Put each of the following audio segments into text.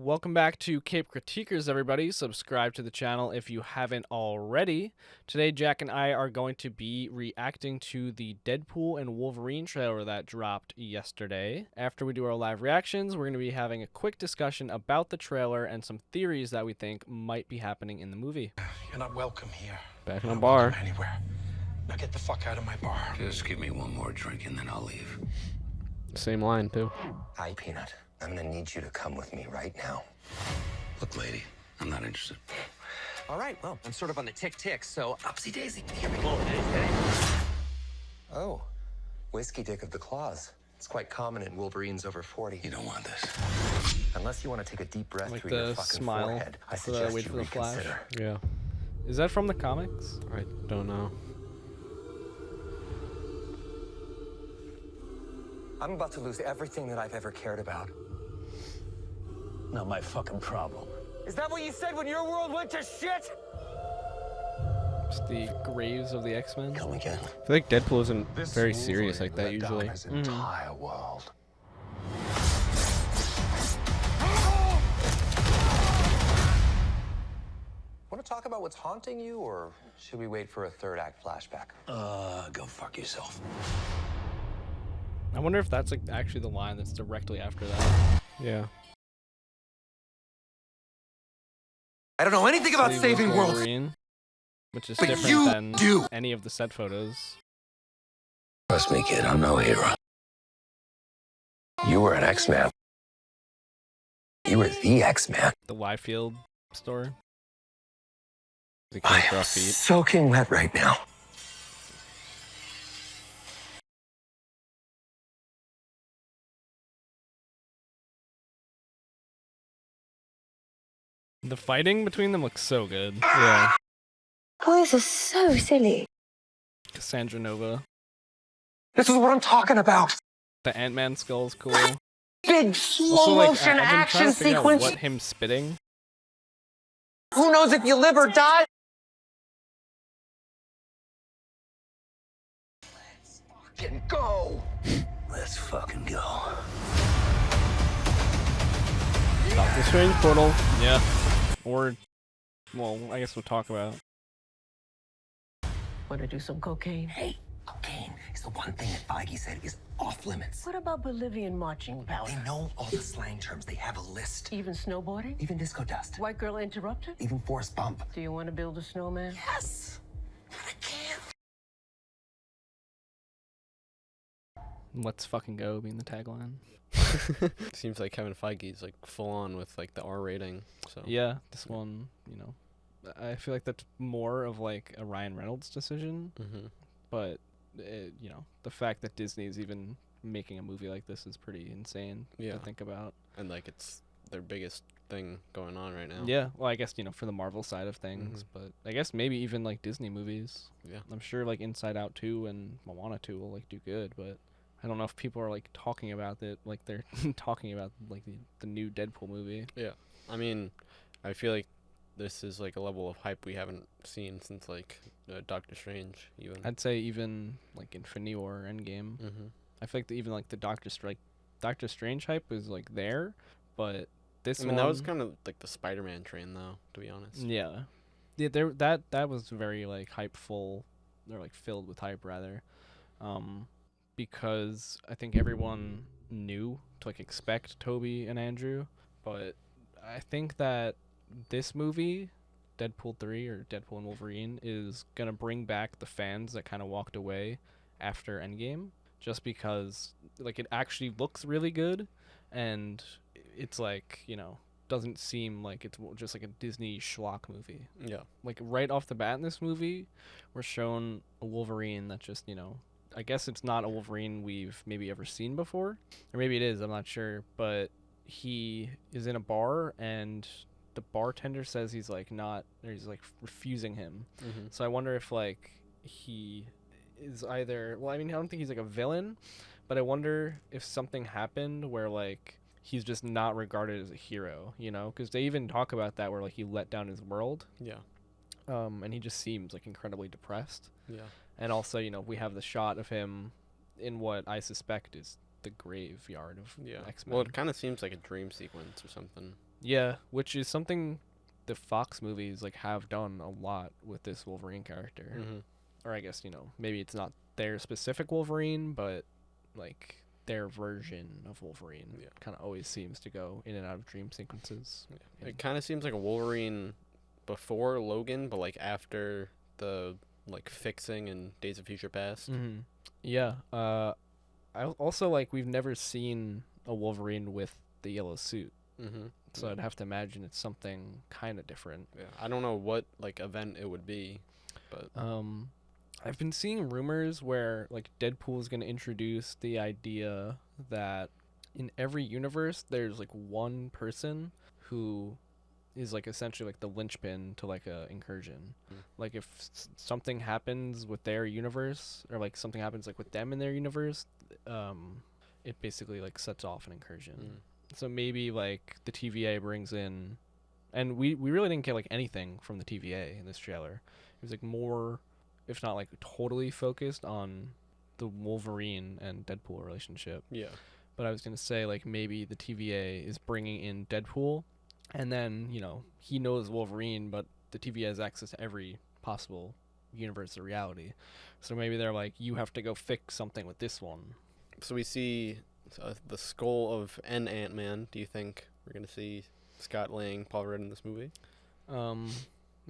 Welcome back to Cape Critiquers, everybody. Subscribe to the channel if you haven't already. Today, Jack and I are going to be reacting to the Deadpool and Wolverine trailer that dropped yesterday. After we do our live reactions, we're going to be having a quick discussion about the trailer and some theories that we think might be happening in the movie. You're not welcome here. Back in a bar. Anywhere. Now get the fuck out of my bar. Just give me one more drink and then I'll leave. Same line, too. Hi, Peanut. I'm gonna need you to come with me right now. Look, lady, I'm not interested. All right, well, I'm sort of on the tick-tick, so upsy daisy. Here we go. Oh, whiskey dick of the claws. It's quite common in Wolverines over 40. You don't want this. Unless you want to take a deep breath Like through your the fucking smile. forehead, I For the suggest wait you for the flash. reconsider. Yeah. Is that from the comics? I don't know. I'm about to lose everything that I've ever cared about. Not my fucking problem. Is that what you said when your world went to shit? It's the graves of the X-Men. Come again. I feel like Deadpool isn't This very serious Wolverine like that let down usually. his entire world. Want to talk about what's haunting you, or should we wait for a third act flashback? Go fuck yourself. I wonder if that's like actually the line that's directly after that. Yeah. I don't know anything about Leave saving with worlds. Wolverine, which is But different you than do. any of the set photos. Trust me, kid, I'm no hero. You were an X-Man. You were the X-Man. The Liefeld store. The I character am off feet. soaking wet right now. The fighting between them looks so good. Yeah. Oh, this is so silly. Cassandra Nova. This is what I'm talking about. The Ant-Man skull is cool. Big Also, slow like, motion I've been trying action to figure out sequence. what him spitting. Who knows if you live or die? Let's fucking go. Let's fucking go. Doctor Strange portal. Yeah. Or, well, I guess we'll talk about. Want to do some cocaine? Hey, cocaine is the one thing that Feige said is off limits. What about Bolivian marching powder? They know all the slang terms. They have a list. Even snowboarding? Even disco dust. White girl interrupted? Even force bump. Do you want to build a snowman? Yes. I can't. Let's fucking go being the tagline. Seems like Kevin Feige's like full on with like the R rating. So Yeah, this one, you know, I feel like that's more of like a Ryan Reynolds decision, but you know, the fact that Disney's even making a movie like this is pretty insane Yeah. to think about. And like it's their biggest thing going on right now. Yeah, well, I guess, you know, for the Marvel side of things, but I guess maybe even like Disney movies. Yeah. I'm sure like Inside Out 2 and Moana 2 will like do good, but I don't know if people are like talking about it like they're talking about like the new Deadpool movie. Yeah. I mean, I feel like this is like a level of hype we haven't seen since like Doctor Strange even. I'd say even like Infinity War or Endgame. I feel like even like the Doctor Strange hype is like there, but this I mean, one, that was kind of like the Spider-Man train though, to be honest. yeah, that was very like hypeful, or like filled with hype rather, because I think everyone knew to like expect Toby and Andrew, but I think that this movie, Deadpool 3 or Deadpool and Wolverine, is gonna bring back the fans that kind of walked away after Endgame, just because like it actually looks really good, and it's like, you know, doesn't seem like it's just like a Disney schlock movie. Yeah. Like right off the bat in this movie, we're shown a Wolverine that just, you know, I guess it's not a Wolverine we've maybe ever seen before, or maybe it is, I'm not sure, but he is in a bar and the bartender says he's like not, or he's like refusing him. So I wonder if like he is either, well, I mean, I don't think he's like a villain, but I wonder if something happened where like he's just not regarded as a hero, you know, because they even talk about that where like he let down his world. Yeah. And he just seems like incredibly depressed. Yeah. And also, you know, we have the shot of him in what I suspect is the graveyard of Yeah. X-Men. Well, it kind of seems like a dream sequence or something. Yeah, which is something the Fox movies like have done a lot with this Wolverine character. Mm-hmm. Or I guess, maybe it's not their specific Wolverine, but like their version of Wolverine kind of always seems to go in and out of dream sequences. It kind of seems like a Wolverine before Logan, but like after the like fixing in Days of Future Past. Mm-hmm. Yeah. I also like we've never seen a Wolverine with the yellow suit, Mm-hmm. so I'd have to imagine it's something kind of different. Yeah, I don't know what like event it would be, but I've been seeing rumors where like Deadpool is going to introduce the idea that in every universe there's like one person who is like essentially like the linchpin to like a incursion. Like if something happens with their universe or like something happens like with them in their universe, it basically like sets off an incursion. So maybe like the TVA brings in, and we really didn't get like anything from the TVA in this trailer. It was like more, if not like totally focused on the Wolverine and Deadpool relationship. yeah. But I was gonna say like maybe the TVA is bringing in Deadpool, and then he knows Wolverine, but the TVA has access to every possible universe or reality. So maybe they're like, you have to go fix something with this one. So we see the skull of an Ant-Man. Do you think we're gonna see Scott Lang, Paul Rudd in this movie?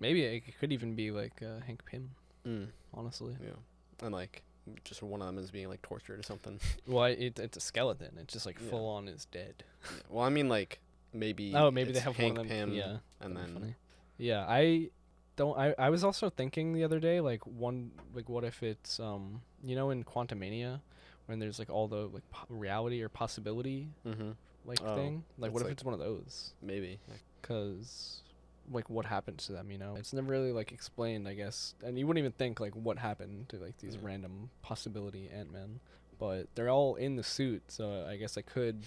Maybe it could even be like Hank Pym. Mm. Honestly. Yeah, and like just one of them is being like tortured or something. Well, it's a skeleton. It's just like Yeah. full on is dead. Yeah. Well, I mean like maybe. Maybe it's they have Hank one of them. Pym, Yeah, and that'd be then funny. Yeah, I was also thinking the other day like what if it's in Quantumania when there's like all the like reality or possibility mm-hmm. like Oh, thing, like it's what if like- it's one of those? maybe. Because like what happens to them, it's never really like explained, I guess, and you wouldn't even think like what happened to like these Yeah. random possibility Ant-Men, but they're all in the suit, so I guess I could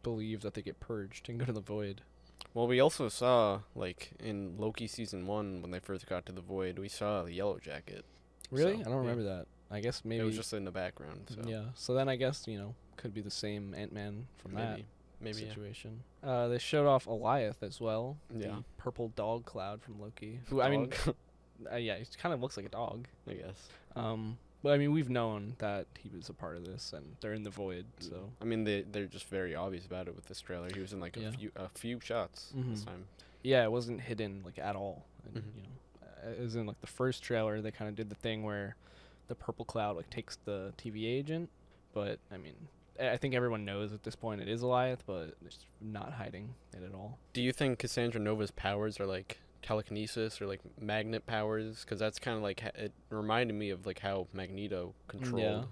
believe that they get purged and go to the void. Well, we also saw like in Loki season 1 when they first got to the Void, we saw the Yellow Jacket. Really? So, I don't yeah. remember that. I guess maybe It was just in the background. So yeah, so then I guess could be the same Ant-Man from that maybe yeah. situation. They showed off Eliath as well, Yeah. the purple dog cloud from Loki, who I mean yeah, it kind of looks like a dog. I guess. But I mean, we've known that he was a part of this, and they're in the void. So I mean, they're just very obvious about it with this trailer. He was in like Yeah. a few shots this Mhm. time. yeah, it wasn't hidden like at all. And, Mhm. as in like the first trailer, they kind of did the thing where the purple cloud like takes the TVA agent. But I mean, I think everyone knows at this point it is Eliath, but it's not hiding it at all. Do you think Cassandra Nova's powers are like telekinesis or like magnet powers? Because that's kind of like it reminded me of like how Magneto controlled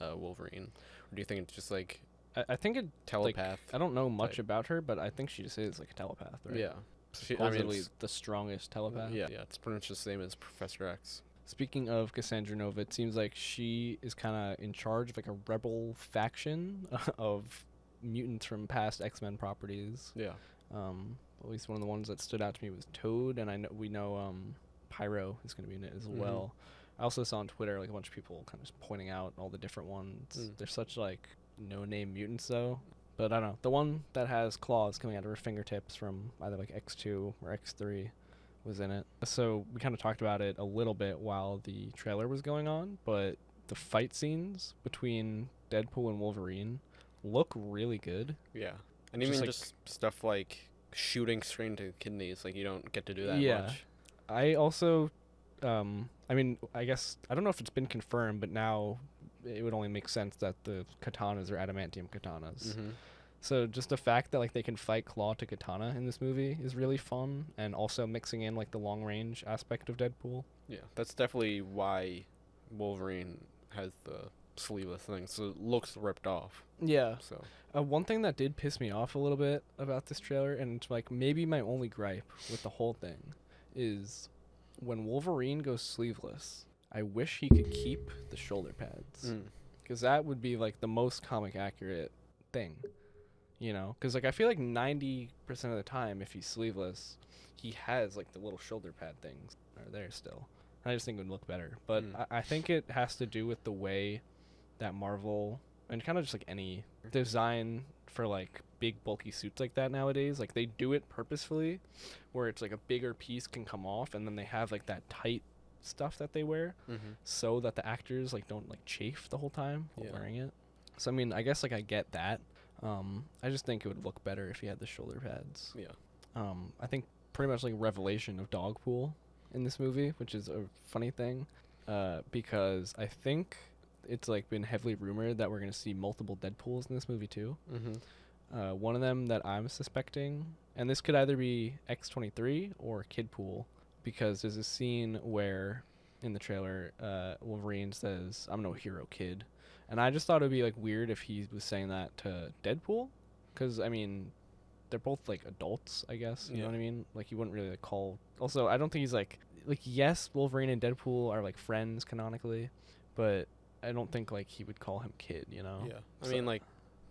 Wolverine. Or do you think it's just like I think it telepath? Like, I don't know much type? about her, but I think she just is like a telepath, right? Yeah. Supposedly it's- the strongest telepath. yeah, it's pretty much the same as Professor X. Speaking of Cassandra Nova, it seems like she is kind of in charge of like a rebel faction of mutants from past X-Men properties. Yeah. At least one of the ones that stood out to me was Toad, and we know Pyro is going to be in it as well. I also saw on Twitter like a bunch of people kind of just pointing out all the different ones. They're such like no-name mutants though. But I don't know. The one that has claws coming out of her fingertips from either like X2 or X3 was in it. So we kind of talked about it a little bit while the trailer was going on, but the fight scenes between Deadpool and Wolverine look really good. Yeah. And Just even like- just stuff like shooting straight into kidneys, like you don't get to do that Yeah. much. I also, I mean, I guess, I don't know if it's been confirmed, but now it would only make sense that the katanas are adamantium katanas. Mm-hmm. So just the fact that like they can fight claw to katana in this movie is really fun, and also mixing in like the long range aspect of Deadpool. Yeah, that's definitely why Wolverine has the sleeveless thing, so it looks ripped off. Yeah. So One thing that did piss me off a little bit about this trailer, and it's like maybe my only gripe with the whole thing, is when Wolverine goes sleeveless, I wish he could keep the shoulder pads. Because that would be like the most comic accurate thing. Because like I feel like 90% of the time, if he's sleeveless, he has like the little shoulder pad things are there still. I just think it would look better. But I think it has to do with the way that Marvel, and kind of just like any design for like big bulky suits like that nowadays. Like they do it purposefully, where it's like a bigger piece can come off, and then they have like that tight stuff that they wear, so that the actors like don't like chafe the whole time while wearing it. So I mean, I guess like I get that. I just think it would look better if he had the shoulder pads. Yeah. I think pretty much like revelation of Dogpool in this movie, which is a funny thing, because I think it's like been heavily rumored that we're gonna see multiple Deadpools in this movie too. One of them that I'm suspecting, and this could either be X-23 or Kidpool, because there's a scene where in the trailer Wolverine says, "I'm no hero, kid," and I just thought it would be like weird if he was saying that to Deadpool, because I mean they're both like adults, I guess. You know what I mean? Like he wouldn't really like call. Also, I don't think he's like yes, Wolverine and Deadpool are like friends canonically, but I don't think like he would call him kid. You know? Yeah. I mean, like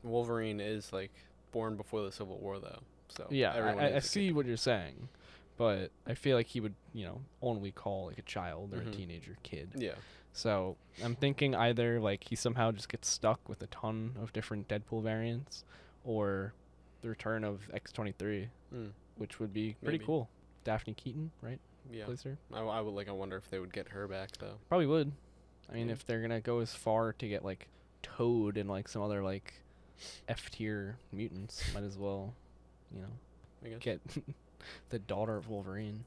Wolverine is like born before the Civil War, though. So yeah, I see what you're saying, but I feel like he would only call like a child or a teenager kid. Yeah. So I'm thinking either like he somehow just gets stuck with a ton of different Deadpool variants, or the return of X-23, which would be pretty cool. Daphne Keaton, right? Yeah. Plays her. I would I wonder if they would get her back though. Probably would. I mean, if they're gonna go as far to get like Toad and like some other like F-tier mutants, might as well, I guess. get the daughter of Wolverine.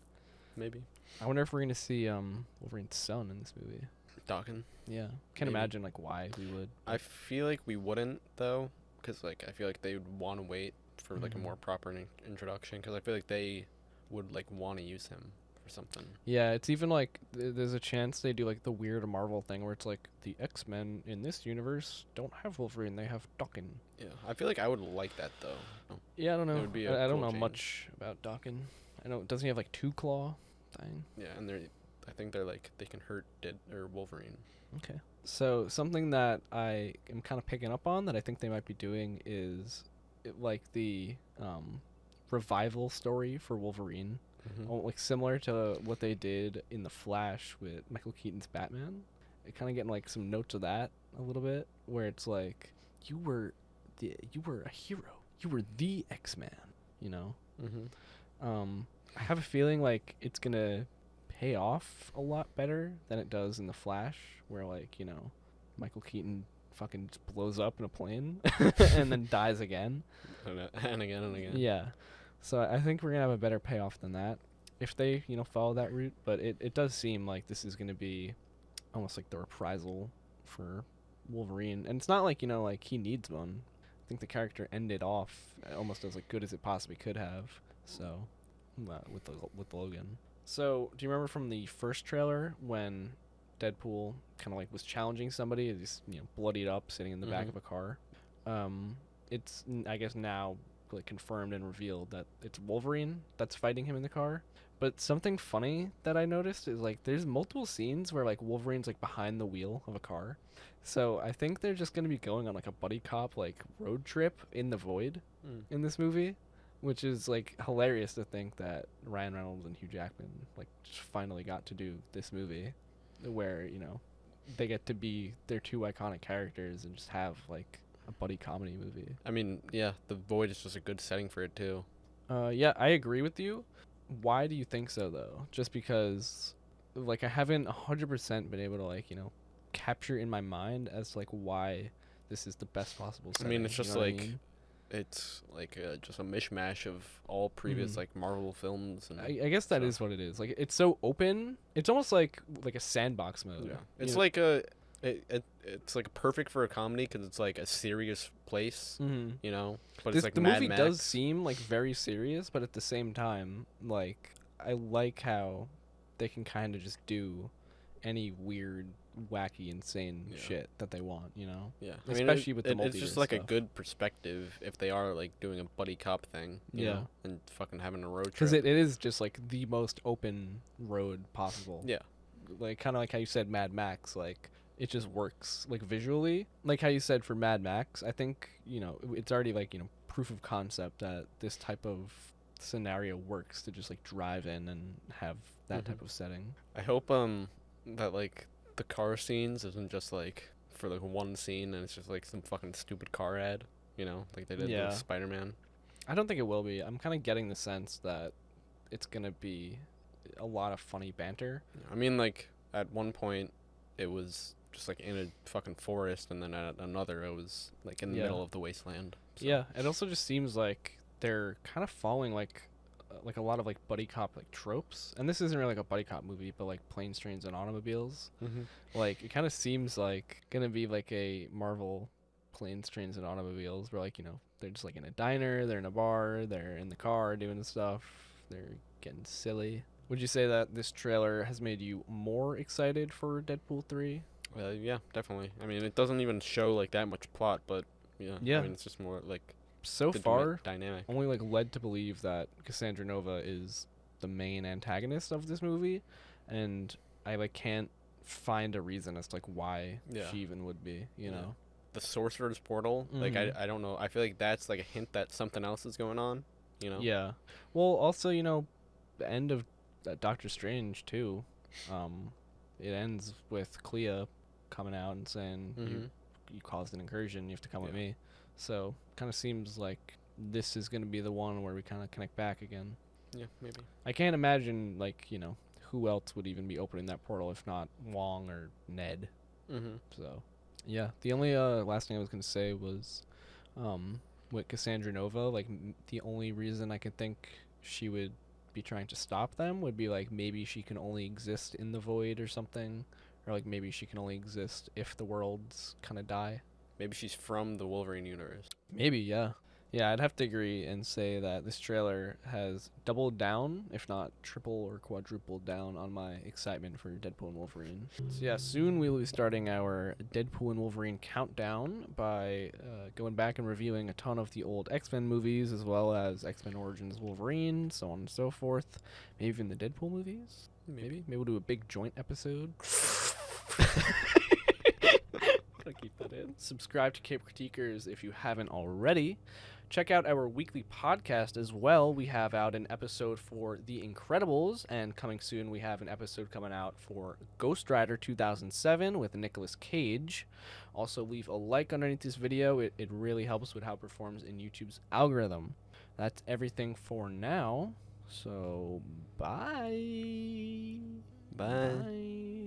Maybe. I wonder if we're gonna see Wolverine's son in this movie. Dawkins. Yeah. Can't Maybe. imagine like why we would. I feel like we wouldn't though, because like I feel like they would want to wait for like a more proper introduction, because I feel like they would like want to use him for something. Yeah, it's even like there's a chance they do like the weird Marvel thing where it's like the X-Men in this universe don't have Wolverine, they have Dawkins. Yeah, I feel like I would like that though. Yeah, I don't know. would be a I don't cool know change. much about Dawkins. I know, doesn't he have like 2 claw thing? Yeah, and I think they're like they can hurt Wolverine. Okay. So something that I am kind of picking up on that I think they might be doing is like the revival story for Wolverine, like similar to what they did in The Flash with Michael Keaton's Batman. It kind of getting like some notes of that a little bit, where it's like you were a hero, you were the X-Man, I have a feeling like it's gonna pay off a lot better than it does in The Flash, where like Michael Keaton fucking just blows up in a plane and then dies again and again and again. Yeah, so I think we're gonna have a better payoff than that if they follow that route, but it does seem like this is gonna be almost like the reprisal for Wolverine, and it's not like like he needs one. I think the character ended off almost as like good as it possibly could have, so with Logan. So do you remember from the first trailer when Deadpool kind of like was challenging somebody, he's bloodied up sitting in the back of a car? It's I guess now like confirmed and revealed that it's Wolverine that's fighting him in the car. But something funny that I noticed is like there's multiple scenes where like Wolverine's like behind the wheel of a car. So I think they're just gonna be going on like a buddy cop like road trip in the void in this movie, which is like hilarious to think that Ryan Reynolds and Hugh Jackman like just finally got to do this movie, where they get to be their 2 iconic characters and just have like a buddy comedy movie. I mean, yeah, the void is just a good setting for it too. Yeah, I agree with you. Why do you think so though? Just because like I haven't 100% been able to like capture in my mind as to, like why this is the best possible setting. I mean, it's just you know what I like mean? it's like just a mishmash of all previous like Marvel films, and I guess that is what it is. Like it's so open. It's almost like a sandbox mode. yeah, it's like it's like perfect for a comedy because it's like a serious place, But it's like the Mad movie Max. does seem like very serious, but at the same time, like I like how they can kind of just do any weird, wacky, insane shit that they want, Yeah, especially with the multiverse it's just like a stuff. good perspective if they are like doing a buddy cop thing, you Yeah. know, and fucking having a road trip. Because it is just like the most open road possible. Yeah. Like kind of like how you said Mad Max, like it just works like visually. Like how you said for Mad Max, I think, it's already like, proof of concept that this type of scenario works to just like drive in and have that type of setting. I hope that like the car scenes isn't just like for like one scene and it's just like some fucking stupid car ad. you know, like they did Yeah. with Spider-Man. I don't think it will be. I'm kind of getting the sense that it's gonna be a lot of funny banter. I mean, like at one point, it was just like in a fucking forest, and then at another, it was like in the Yeah. middle of the wasteland. So. Yeah, it also just seems like they're kind of following like a lot of like buddy cop like tropes. And this isn't really like a buddy cop movie, but like planes, trains, and automobiles. Mm-hmm. Like it kind of seems like gonna be like a Marvel planes, trains, and automobiles, where like they're just like in a diner, they're in a bar, they're in the car doing stuff, they're getting silly. Would you say that this trailer has made you more excited for Deadpool 3? Yeah, definitely. I mean, it doesn't even show like that much plot, but Yeah. I mean, it's just more like So the far, dynamic. only like led to believe that Cassandra Nova is the main antagonist of this movie, and I like can't find a reason as to like why Yeah. she even would be, you Yeah. know. The Sorcerer's Portal, like Mhm. I don't know. I feel like that's like a hint that something else is going on. You know. Yeah. Well, also, the end of Doctor Strange too. It ends with Clea coming out and saying you caused an incursion, you have to come with Yeah. me. So, kind of seems like this is going to be the one where we kind of connect back again. Yeah, maybe. I can't imagine like, who else would even be opening that portal if not Wong or Ned. Mm-hmm. So, yeah. The only last thing I was going to say was with Cassandra Nova, like the only reason I could think she would be trying to stop them would be like maybe she can only exist in the void or something, or like maybe she can only exist if the worlds kind of die. Maybe she's from the Wolverine universe. Maybe, yeah. Yeah, I'd have to agree and say that this trailer has doubled down, if not triple or quadrupled down, on my excitement for Deadpool and Wolverine. So yeah, soon we will be starting our Deadpool and Wolverine countdown by going back and reviewing a ton of the old X-Men movies, as well as X-Men Origins Wolverine, so on and so forth. Maybe even the Deadpool movies? Maybe we'll do a big joint episode. Gotta keep that in. Subscribe to Cape Critiquers if you haven't already. Check out our weekly podcast as well. We have out an episode for The Incredibles, and coming soon we have an episode coming out for Ghost Rider 2007 with Nicolas Cage. Also, leave a like underneath this video. It really helps with how it performs in YouTube's algorithm. That's everything for now. So, bye. Bye.